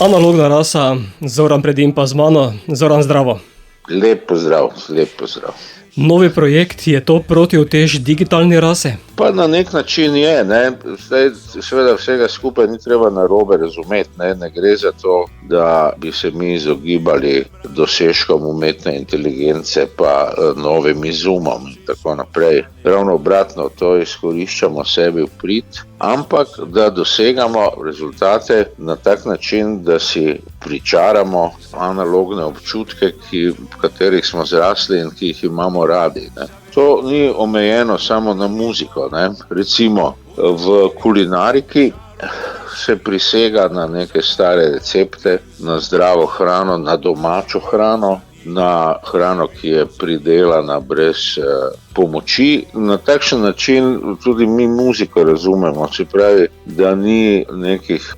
Analogna rasa, Zoran Predin pa z mano. Zoran, zdravo. Lep pozdrav, lep pozdrav. Novi projekt, je to protiutež digitalni rase? Pa na nek način je, ne. Zdaj, seveda vsega skupaj ni treba narobe razumeti, ne. Ne gre za to, da bi se mi izogibali dosežkom umetne inteligence pa novim izumom in tako naprej. Ravno obratno, to izkoriščamo sebi v prid, ampak da dosegamo rezultate na tak način, da si pričaramo analogne občutke, v katerih smo zrasli in ki jih imamo radi, ne. To ni omejeno samo na muziko, ne. Recimo v kulinariki se prisega na neke stare recepte, na zdravo hrano, na domačo hrano, na hrano, ki je pridelana brez pomoči. Na takšen način tudi mi muziko razumemo, se pravi, da ni nekih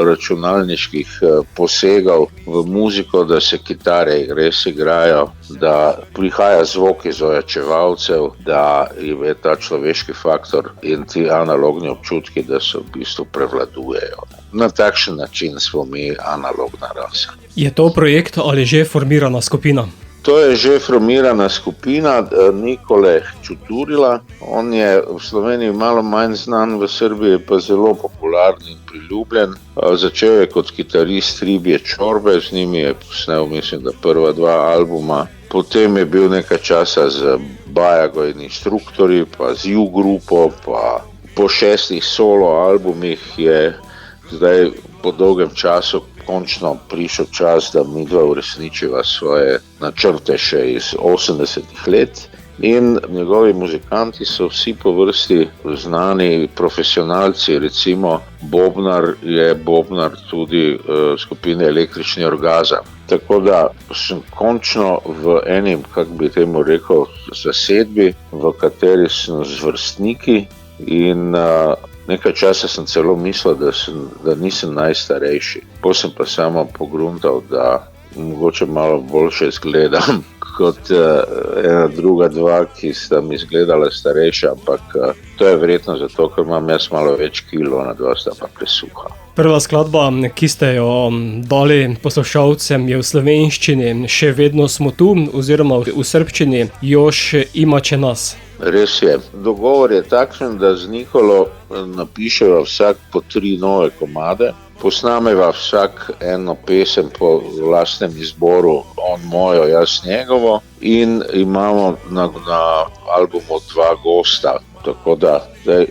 računalniških posegov v muziko, da se kitare res igrajo, da prihaja zvok iz ojačevalcev, da je ta človeški faktor in ti analogni občutki, da se v bistvu prevladujejo. Na takšen način smo mi analogna rasa. Je to projekt ali že formirana skupina? To je že formirana skupina Nikole Čuturila. On je v Sloveniji malo manj znan, v Srbiji pa zelo popularen in priljubljen. Začel je kot kitarist Ribje čorbe, z njimi je posnel, mislim, da prva 2 albuma. Potem je bil nekaj časa z Bajago in Instruktorji, pa z U-grupo, pa po 6 solo albumih je zdaj po dolgem času končno prišel čas, da midva uresničiva svoje načrte še iz 80-ih let. In njegovi muzikanti so vsi po vrsti znani profesionalci, recimo bobnar je bobnar tudi skupine Električni orgazem. Tako da sem končno v enim, kako bi temu rekel, zasedbi, v kateri sem z vrstniki in nekaj časa sem celo mislil, da nisem najstarejši. Potem sem pa samo pogruntal, da mogoče malo boljše izgledam kot ena druga 2, ki sta mi izgledala starejša, ampak to je verjetno zato, ker imam jaz malo več kilo, ona 2 sta pa presuha. Prva skladba, ki ste jo dali poslušalcem, je v slovenščini Še vedno smo tu, oziroma v srbščini Još imaće nas. Res je. Dogovor je takšen, da z Nikolo napiševa vsak po 3 nove komade, posnameva vsak eno pesem po lastnem izboru, on mojo, jaz njegovo, in imamo na albumu 2 gosta. Tako da zdaj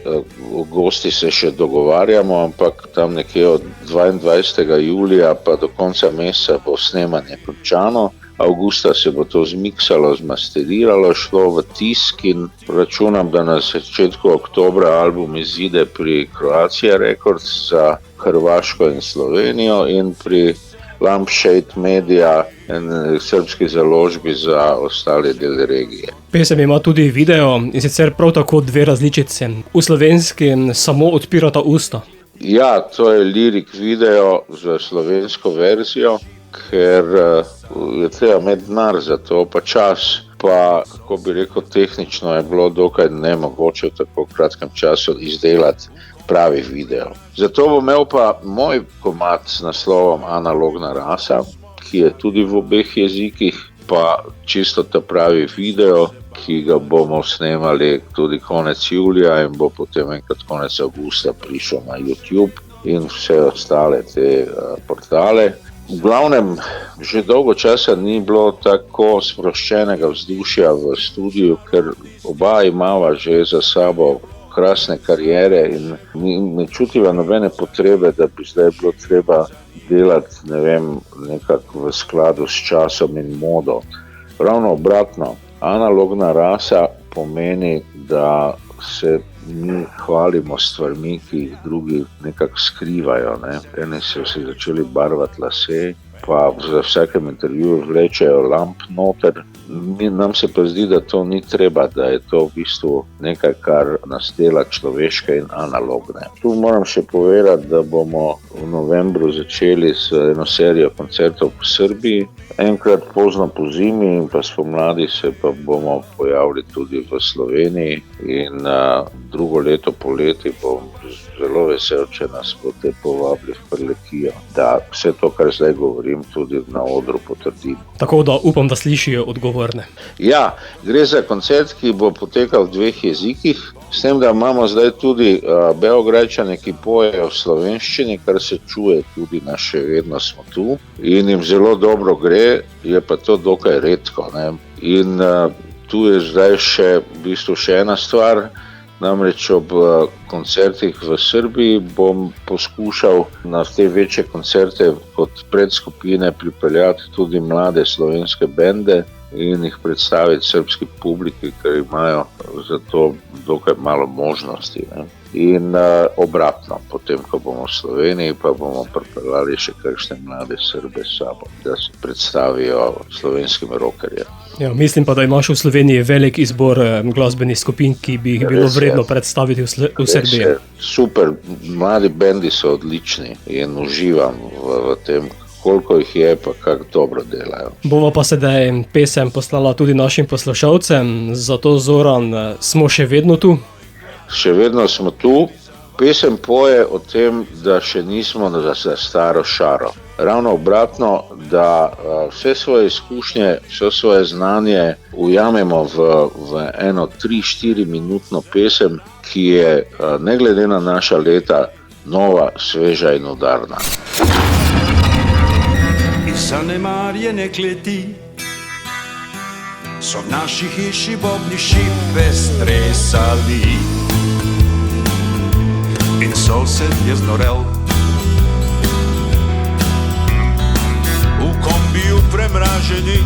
gosti se še dogovarjamo, ampak tam nekje od 22. julija pa do konca meseca bo snemanje končano. Avgusta se bo to zmiksalo, zmasteriralo, šlo v tisk in računam, da na začetku oktobra album izide pri Croatia Records za Hrvaško in Slovenijo in pri Lampshade Media, en srbski založbi za ostale del regije. Pesem ima tudi video, in sicer prav tako 2 različice. V slovenski samo Odpirata usta. Ja, to je lirik video za slovensko verzijo, ker je treba imeti denar za to, pa čas, pa, kako bi rekel, tehnično je bilo dokaj nemogoče v tako kratkem času izdelati pravi video. Zato bom imel pa moj komad s naslovom Analogna rasa, ki je tudi v obeh jezikih, pa čisto ta pravi video, ki ga bomo snemali tudi konec julija in bo potem enkrat konec avgusta prišel na YouTube in vse ostale te portale. V glavnem, že dolgo časa ni bilo tako sproščenega vzdušja v studiu, ker oba imava že za sabo krasne kariere in ne čutiva nobene potrebe, da bi zdaj bilo treba delati, nekako v skladu s časom in modo. Ravno obratno, analogna rasa pomeni, da se mi hvalimo stvarmi, ki jih drugi nekako skrivajo, ne. Eni so si začeli barvati lase, pa za vsakem intervjuju vlečejo lamp noter. Nam se pa zdi, da to ni treba, da je to v bistvu nekaj, kar nas dela človeške in analogne. Tu moram še povedati, da bomo v novembru začeli s eno serijo koncertov po Srbiji. Enkrat pozno po zimi in pa spomladi se pa bomo pojavili tudi v Sloveniji in drugo leto poleti bom zelo vesel, če nas boste povabili v Prlekijo, da vse to, kar zdaj govorim, tudi na odru potrdim. Tako da upam, da slišijo odgovorne. Ja, gre za koncert, ki bo potekal v 2 jezikih, s tem, da imamo zdaj tudi Beograjčane, ki pojejo v slovenščini, kar se čuje tudi na Še vedno smo tu in jim zelo dobro gre, je pa to dokaj redko, ne? In tu je zdaj še ena stvar, namreč ob koncertih v Srbiji bom poskušal na te večje koncerte kot predskupine pripeljati tudi mlade slovenske bende in jih predstaviti srbski publiki, ker imajo za to dokaj malo možnosti, ne? In obratno, potem, ko bomo v Sloveniji, pa bomo pripeljali še kakšne mlade Srbe s sabo, da se predstavijo slovenskim rockerjem. Ja, mislim pa, da imaš v Sloveniji velik izbor glasbenih skupin, ki bi jih bilo vredno predstaviti v Srbiji. Super, mladi bendi so odlični in uživam v tem, koliko jih je, pa kako dobro delajo. Bova pa sedaj pesem poslala tudi našim poslušalcem, zato Zoran, smo še vedno tu? Še vedno smo tu. Pesem poje o tem, da še nismo za staro šaro. Ravno obratno, da vse svoje izkušnje, vse svoje znanje ujamemo v eno 3-4 minutno pesem, ki je ne glede na naša leta nova, sveža in udarna. Iz zanemarjene kleti so v naši hiši bobni šipe stresali in sosed je znorel. V kombiju premraženi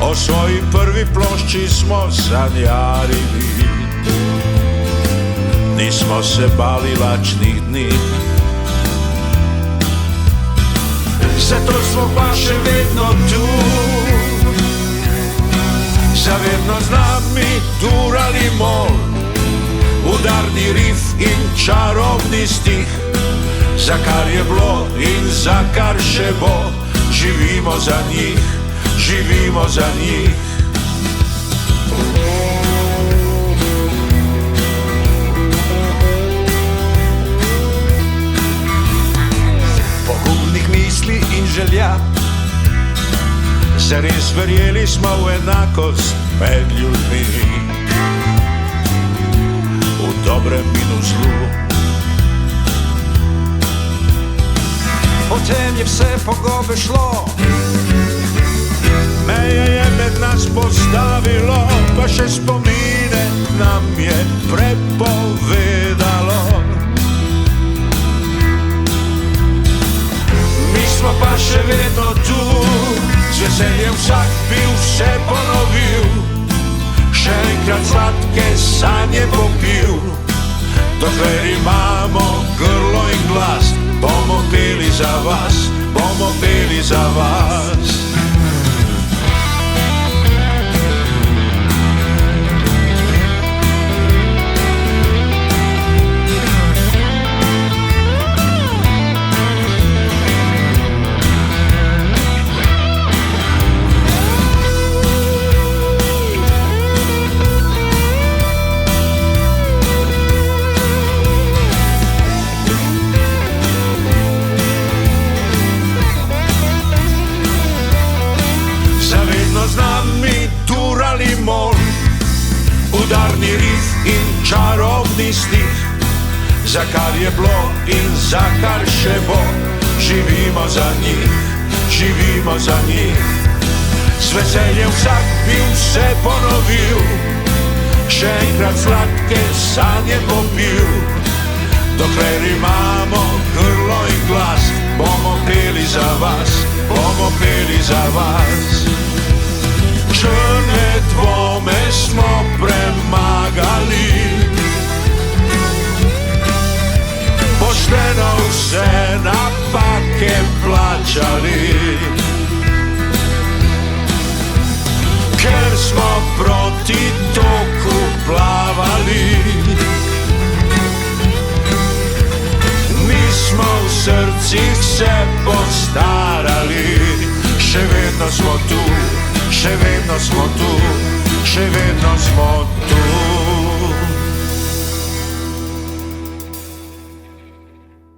o svoji prvi plošči smo sanjarili. Nismo se bali lačnih dni, zato smo pa še vedno tu. Zavedno z nami durali mol, udarni rif in čarobni stih. Za kar je bilo in za kar še bo, živimo za njih, živimo za njih. Pogubnih misli in želja, zares verjeli smo v enakost med ljudmi, v dobrem in v zlu. Potem je vse pogobe šlo, meje je med nas postavilo, pa še spomine nam je prepovedalo. Mi smo pa še vedno tu, z veseljem vsak bi vse ponovil, še enkrat sladke sanje popil. Dokler imamo grlo in glas, bomo peli za vas, bomo peli za vas. Udarni rif in čarobni stih, za kar je bilo in za kar še bo, živimo za njih, živimo za njih. S veseljem vsak bi vse ponovil, še enkrat sladke sanje popil. Dokler imamo grlo in glas, bomo peli za vas, bomo peli za vas. Črne dvome smo premagali, pošteno vse napake plačali, ker smo proti toku plavali. Mi smo v srcih se postarali, še vedno smo tu, še vedno smo tu, še vedno smo tu.